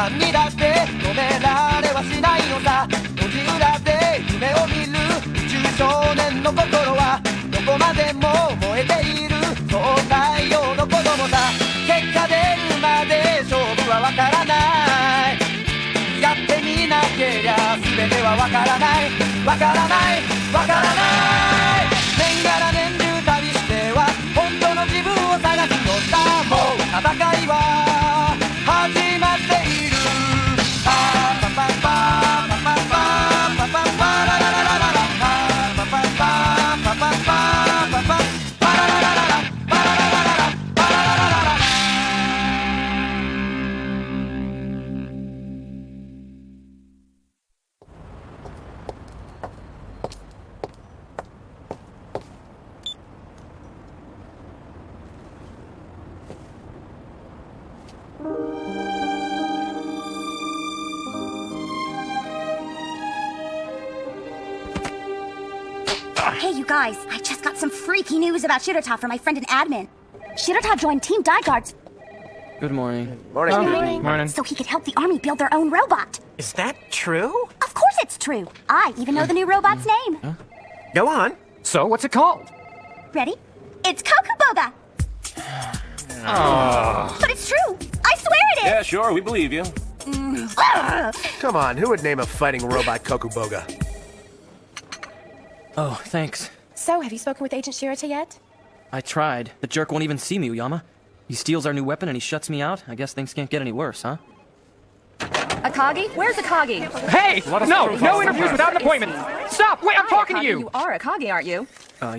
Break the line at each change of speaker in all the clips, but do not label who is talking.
何にだって止められはしないのさ。路地裏で夢を見る宇宙少年の心はどこまでも燃えている、そう太陽の子供さ。結果出るまで勝負はわからない、やってみなけりゃ全てはわからない、わからない、わからない。年がら年中旅しては本当の自分を探すのさ。もう戦いは始まっている。パーパパパパパパパパパララララララ、パーパパパパパパパパパラララララ、パラララララ、パラララララ。
Hey, you guys, I just got some freaky news about Shirota from my friend in admin. Shirota joined Team Daiguards
Good morning.
Morning.
so he could help the army build their own robot.
Is that true?
Of course it's true. I even know the new robot's name.
Go on.
So, what's it called?
Ready? It's Kokuboga. But it's true. I swear it is.
Yeah, sure, we believe you.
Come on, who would name a fighting robot Kokuboga?
Oh, thanks.
So, have you spoken with Agent Shirota yet?
I tried. The jerk won't even see me, Uyama. He steals our new weapon and he shuts me out. I guess things can't get any worse, huh?
Akagi? Where's Akagi?
Hey! No interviews without an appointment! Stop! Wait, I'm talking to you!
You are Akagi, aren't you?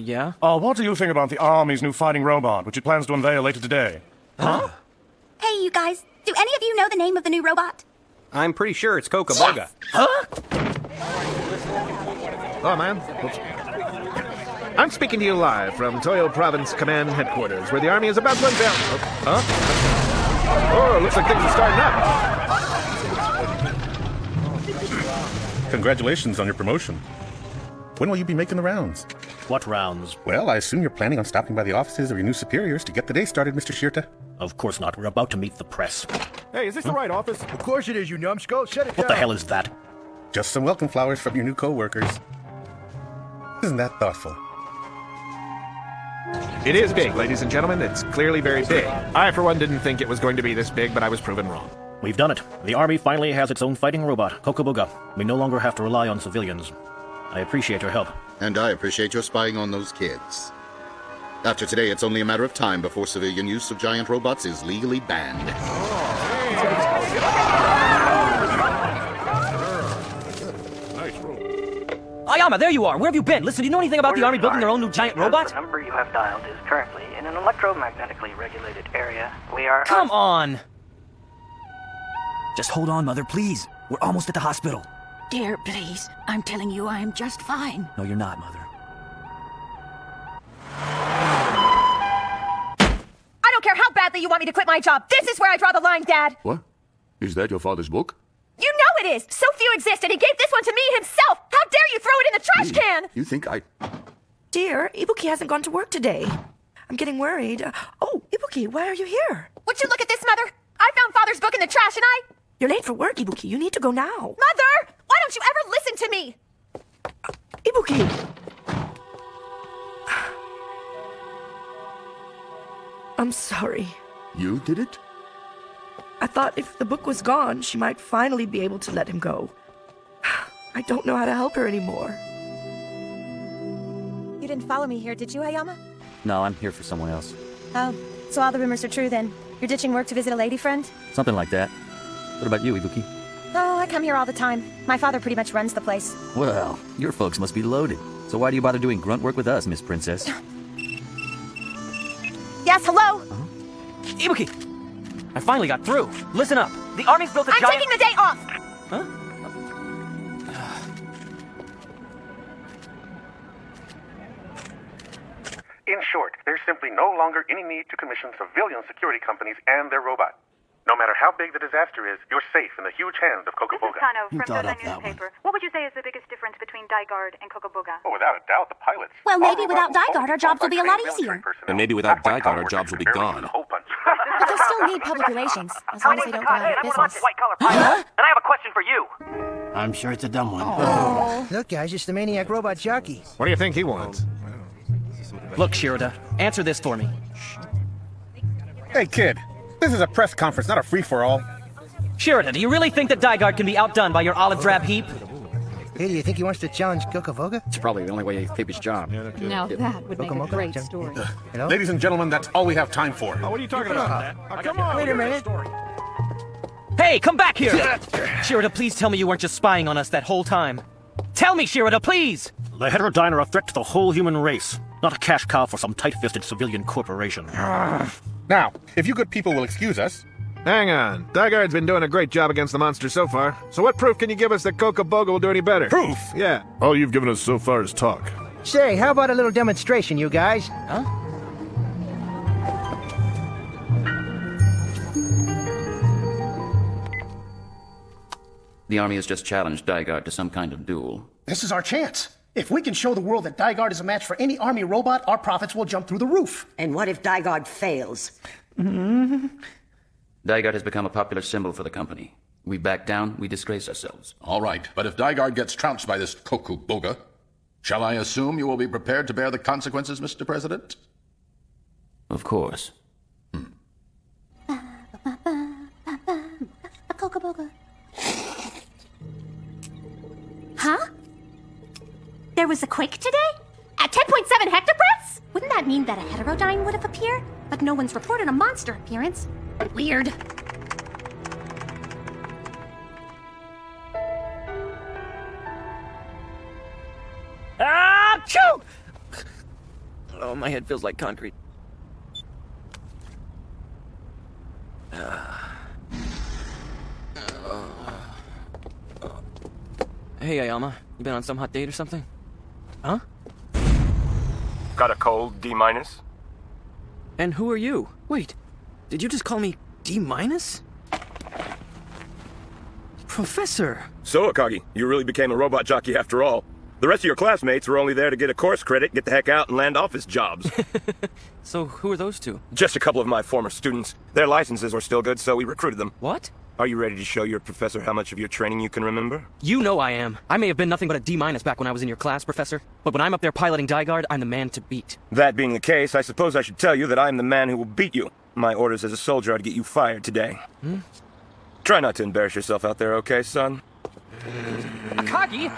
Yeah?
What do you think about the Army's new fighting robot, which it plans to unveil later today?
Hey, you guys, do any of you know the name of the new robot?
I'm pretty sure it's Kokuboga.
Oh, man. Oops. I'm speaking to you live from Toyo Province Command Headquarters, where the Army is about to unveil... Oh, looks like things are starting up.
Congratulations on your promotion. When will you be making the rounds?
What rounds?
Well, I assume you're planning on stopping by the offices of your new superiors to get the day started, Mr. Shirta.
Of course not. We're about to meet the press.
Hey, is this the right office? Of course it is, you numbskull. Shut it down.
What the hell is that?
Just some welcome flowers from your new co-workers. Isn't that thoughtful?
It is big, ladies and gentlemen. It's clearly very big. I, for one, didn't think it was going to be this big, but I was proven wrong.
We've done it. The Army finally has its own fighting robot, Kokuboga. We no longer have to rely on civilians. I appreciate your help.
And I appreciate your spying on those kids. After today, it's only a matter of time before civilian use of giant robots is legally banned.
Ayama, there you are. Where have you been? Listen, do you know anything about the Army building their own new giant robot?
The number you have dialed is currently in an electromagnetically regulated area. We are...
Come on!
Just hold on, Mother, please. We're almost at the hospital.
Dear, please. I'm telling you I am just fine.
No, you're not, Mother.
I don't care how badly you want me to quit my job. This is where I draw the line, Dad.
What? Is that your father's book?
You know it is. So few exist, and he gave this one to me himself. How dare you throw it in the trash can?
You think I...
Dear, Ibuki hasn't gone to work today. I'm getting worried. Oh, Ibuki, why are you here?
Would you look at this, Mother? I found Father's book in the trash, and
You're late for work, Ibuki. You need to go now.
Mother! Why don't you ever listen to me?
Ibuki! I'm sorry.
You did it?
I thought if the book was gone, she might finally be able to let him go. I don't know how to help her anymore.
You didn't follow me here, did you, Ayama?
No, I'm here for someone else.
Oh, so all the rumors are true then. You're ditching work to visit a lady friend?
Something like that. What about you, Ibuki?
Oh, I come here all the time. My father pretty much runs the place.
Well, your folks must be loaded. So why do you bother doing grunt work with us, Miss Princess?
Yes, hello?
Ibuki! I finally got through. Listen up. The Army's built a
I'm
giant...
taking the day off!
Huh?
In short, there's simply no longer any need to commission civilian security companies and their robot. No matter how big the disaster is, you're safe in the huge hands of Kokuboga.
This is Kano from Dozai Newspaper. What would you say is the biggest difference between Daiguard and Kokuboga?
Oh, without a doubt, the pilots.
Well, maybe without Daiguard, our jobs will be a lot easier.
And maybe without Daiguard, our jobs will be gone.
But they'll still don't need public relations, as long as they don't go out of business.
White-collar pilot, and I have a question for you.
I'm sure it's a dumb one.
Oh. Look, guys, it's the Maniac Robot Jockey.
What do you think he wants?
Look, Shirota, answer this for me.
Hey, kid. This is a press conference, not a free-for-all.
Shirota, do you really think that Dygard can be outdone by your olive drab heap?
Hey, do you think he wants to challenge Coca-Boga?
It's probably the only way he'd keep his job.
Now that would make a great story.
Ladies and gentlemen, that's all we have time for.
What are you talking about?
Come on.
Wait a minute.
Hey, come back here! Shirota, please tell me you weren't just spying on us that whole time. Tell me, Shirota, please!
The Heterodyne are a threat to the whole human race, not a cash cow for some tight-fisted civilian corporation.
Now, if you good people will excuse us...
Hang on. Dygard's been doing a great job against the monster so far. So what proof can you give us that Coca-Boga will do any better?
Proof?
Yeah.
All you've given us so far is talk.
Say, how about a little demonstration, you guys?
Huh?
The Army has just challenged Dygard to some kind of duel.
This is our chance. If we can show the world that Dygard is a match for any Army robot, our profits will jump through the roof.
And what if Dygard fails?
Dygard has become a popular symbol for the company. We back down, we disgrace ourselves.
All right, but if Dygard gets trounced by this Coca-Boga, shall I assume you will be prepared to bear the consequences, Mr. President?
Of course.
Coca-Boga. Huh? There was a quake today? At 10.7 hectobreaths? Wouldn't that mean that a Heterodyne would have appeared? But no one's reported a monster appearance. Weird.
Ah, achoo! Oh, my head feels like concrete. Hey, Ayama. You been on some hot date or something? Huh?
Got a cold, D-?
And who are you? Wait, did you just call me D-? Professor!
So, Akagi, you really became a robot jockey after all. The rest of your classmates were only there to get a course credit, get the heck out, and land office jobs.
So, who are those two?
Just a couple of my former students. Their licenses were still good, so we recruited them.
What?
Are you ready to show your professor how much of your training you can remember?
You know I am. I may have been nothing but a D- back when I was in your class, Professor. But when I'm up there piloting Dygard, I'm the man to beat.
That being the case, I suppose I should tell you that I am the man who will beat you. My orders as a soldier are to get you fired today. Try not to embarrass yourself out there, okay, son?
Akagi!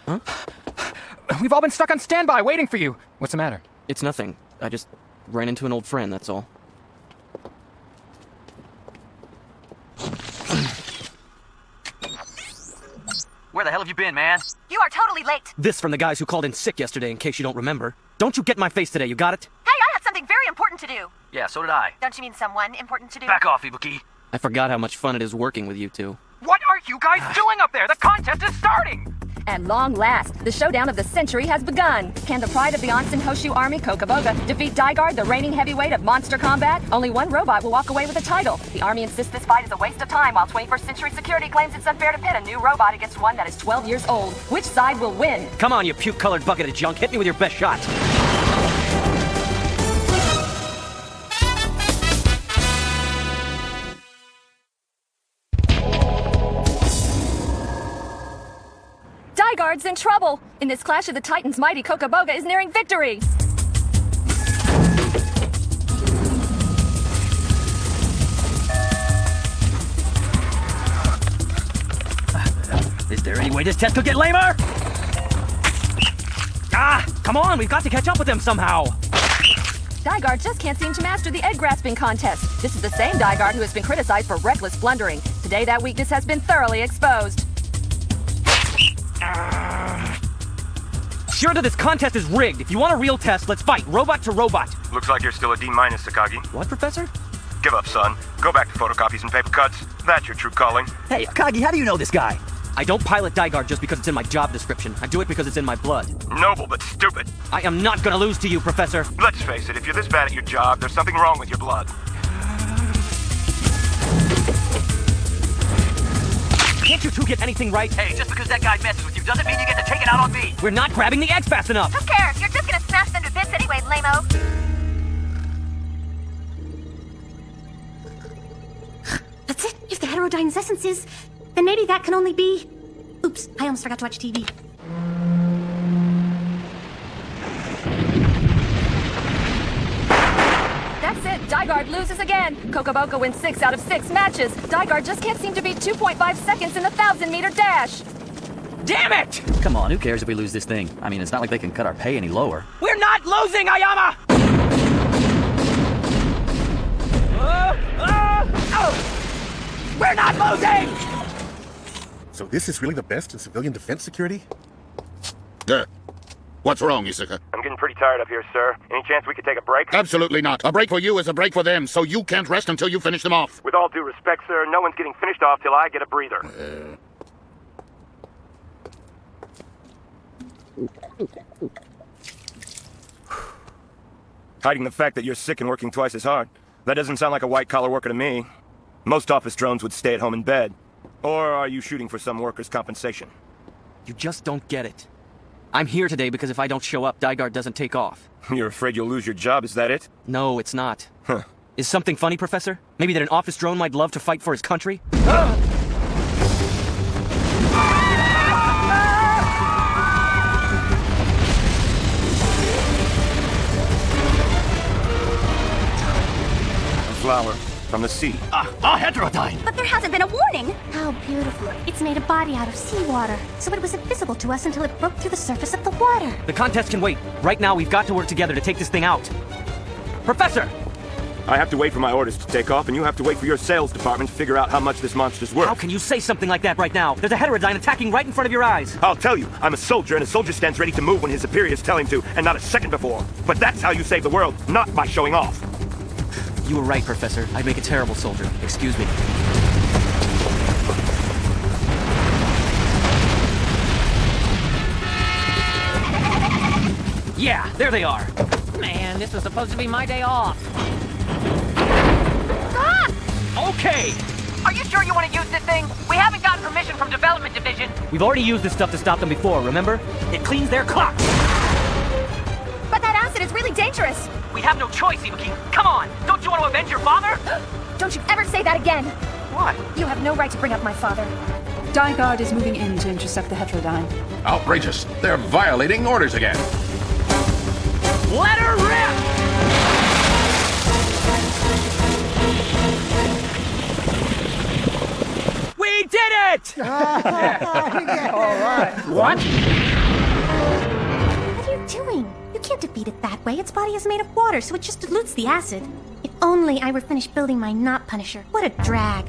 Huh?
We've all been stuck on standby waiting for you. What's the matter?
It's nothing. I just ran into an old friend, that's all.
Where the hell have you been, man?
You are totally late.
This from the guys who called in sick yesterday, in case you don't remember. Don't you get in my face today, you got it?
Hey, I had something very important to do.
Yeah, so did I.
Don't you mean someone important to do?
Back off, Ibuki.
I forgot how much fun it is working with you two.
What are you guys doing up there? The contest is starting!
At long last, the showdown of the century has begun. Can the pride of the Onsen Hoshu Army, Coca-Boga, defeat Dygard, the reigning heavyweight of monster combat? Only one robot will walk away with the title. The Army insists this fight is a waste of time, while 21st Century Security claims it's unfair to pit a new robot against one that is 12 years old. Which side will win?
Come on, you puke-colored bucket of junk. Hit me with your best shot.
Dygard's in trouble. In this clash of the Titans, mighty Coca-Boga is nearing victory.
Is there any way this test could get lamer? Ah, come on, we've got to catch up with them somehow.
Dygard just can't seem to master the egg-grasping contest. This is the same Dygard who has been criticized for reckless blundering. Today, that weakness has been thoroughly exposed.
Sure that this contest is rigged. If you want a real test, let's fight, robot to robot.
Looks like you're still a D-, Akagi.
What, Professor?
Give up, son. Go back to photocopies and paper cuts. That's your true calling.
Hey, Akagi, how do you know this guy? I don't pilot Dygard just because it's in my job description. I do it because it's in my blood.
Noble, but stupid.
I am not gonna lose to you, Professor.
Let's face it, if you're this bad at your job, there's something wrong with your blood.
Can't you two get anything right?
Hey, just because that guy messes with you doesn't mean you get to take it out on me.
We're not grabbing the egg fast enough.
Who cares? You're just gonna smash them to bits anyway, lame-o.
essence is, then maybe that can only be... Oops, I almost forgot to watch TV.
That's it. Dygard loses again. Kokoboga wins 6 out of 6 matches. Dygard just can't seem to beat 2.5 seconds in the 1,000-meter dash.
Damn it!
Come on, who cares if we lose this thing? I mean, it's not like they can cut our pay any lower.
We're not losing, Ayama! We're not losing!
So this is really the best in civilian defense security?
What's wrong, Isuka?
I'm getting pretty tired up here, sir. Any chance we could take a break?
Absolutely not. A break for you is a break for them, so you can't rest until you finish them off.
With all due respect, sir, no one's getting finished off till I get a breather. Hiding the fact that you're sick and working twice as hard. That doesn't sound like a white-collar worker to me. Most office drones would stay at home in bed. Or are you shooting for some workers' compensation?
You just don't get it. I'm here today because if I don't show up, Dygard doesn't take off.
You're afraid you'll lose your job, is that it?
No, it's not.
Huh.
Is something funny, Professor? Maybe that an office drone might love to fight for his country?
Flower from the sea.
A heterodyne!
But there hasn't been a warning! How beautiful. It's made a body out of seawater, so it was invisible to us until it broke through the surface of the water.
The contest can wait. Right now, we've got to work together to take this thing out. Professor!
I have to wait for my orders to take off, and you have to wait for your sales department to figure out how much this monster's worth.
How can you say something like that right now? There's a heterodyne attacking right in front of your eyes.
I'll tell you, I'm a soldier, and a soldier stands ready to move when his superiors tell him to, and not a second before. But that's how you save the world, not by showing off.
You were right, Professor. I'd make a terrible soldier. Excuse me. Yeah, there they are.
Man, this was supposed to be my day off.
Okay!
Are you sure you want to use this thing? We haven't gotten permission from Development Division.
We've already used this stuff to stop them before, remember? It cleans their clocks.
But that acid is really dangerous.
We have no choice, Ibuki. Come on! Don't you want to avenge your father?
Don't you ever say that again.
What?
You have no right to bring up my father.
Dygard is moving in to intercept the heterodyne.
Outrageous. They're violating orders again.
Let her rip! We did it!
All right.
What?
What are you doing? You can't defeat it that way. Its body is made of water, so it just dilutes the acid. If only I were finished building my knot punisher. What a drag.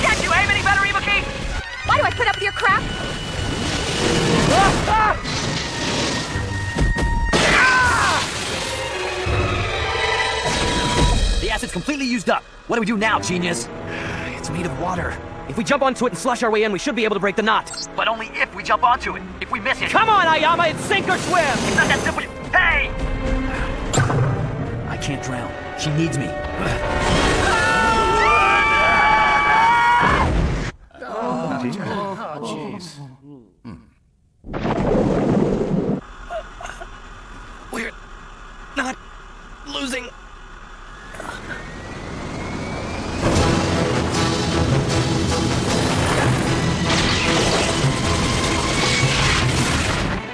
Can't you aim any better, Ibuki?
Why do I put up with your crap?
The acid's completely used up. What do we do now, genius? It's made of water. If we jump onto it and slush our way in, we should be able to break the knot.
But only if we jump onto it. If we miss it...
Come on, Ayama! It's sink or swim!
It's not that simple. Hey!
I can't drown. She needs me.
Oh, jeez.
We're not losing.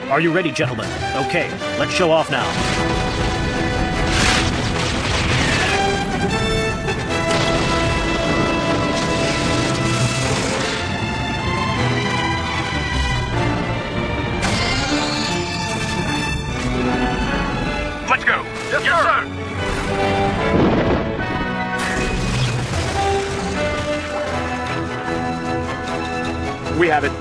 Are you ready, gentlemen? Okay, let's show off now.
Let's go.
Yes, sir.
We have it.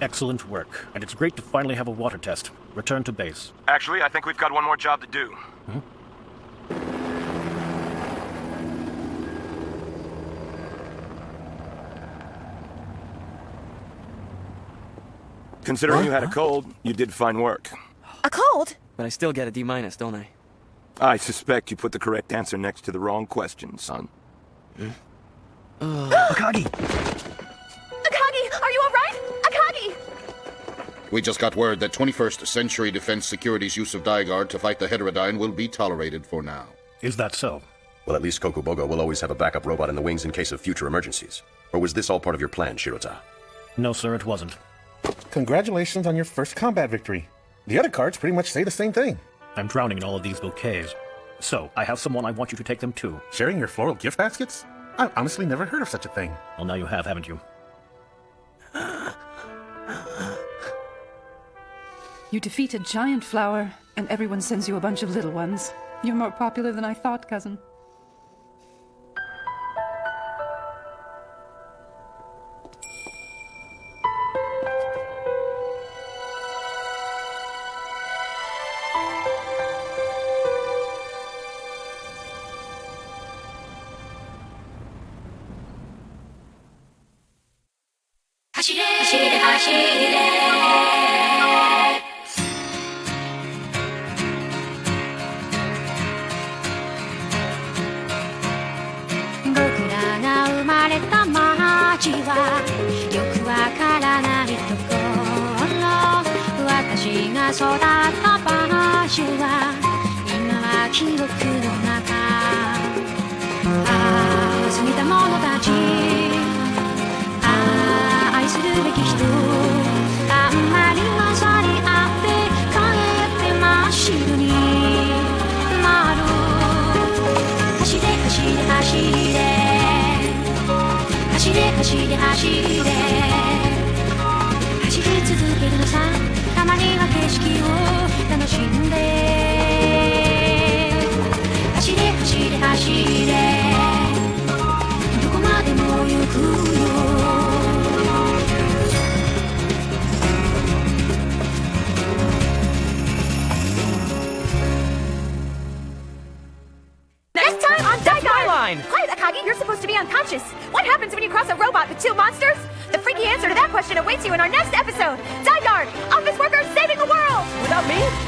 Excellent work, and it's great to finally have a water test. Return to base.
Actually, I think we've got one more job to do. Considering you had a cold, you did fine work.
A cold?
But I still get a D-, don't I?
I suspect you put the correct answer next to the wrong question, son.
Akagi!
Akagi, are you alright? Akagi!
We just got word that 21st Century Defense Security's use of Daiguard to fight the Heterodyne will be tolerated for now.
Is that so?
Well, at least Kokuboga will always have a backup robot in the wings in case of future emergencies. Or was this all part of your plan, Shirota?
No, sir, it wasn't.
Congratulations on your first combat victory. The other cards pretty much say the same thing.
I'm drowning in all of these bouquets. So, I have someone I want you to take them to.
Sharing your floral gift baskets? I've honestly never heard of such a thing.
Well, now you have, haven't you?
You defeat a giant flower, and everyone sends you a bunch of little ones. You're more popular than I thought, cousin.
Quiet, Akagi, you're supposed to be unconscious. What happens when you cross a robot with two monsters? The freaky answer to that question awaits you in our next episode. Daiguard, office workers saving the world!
Without me?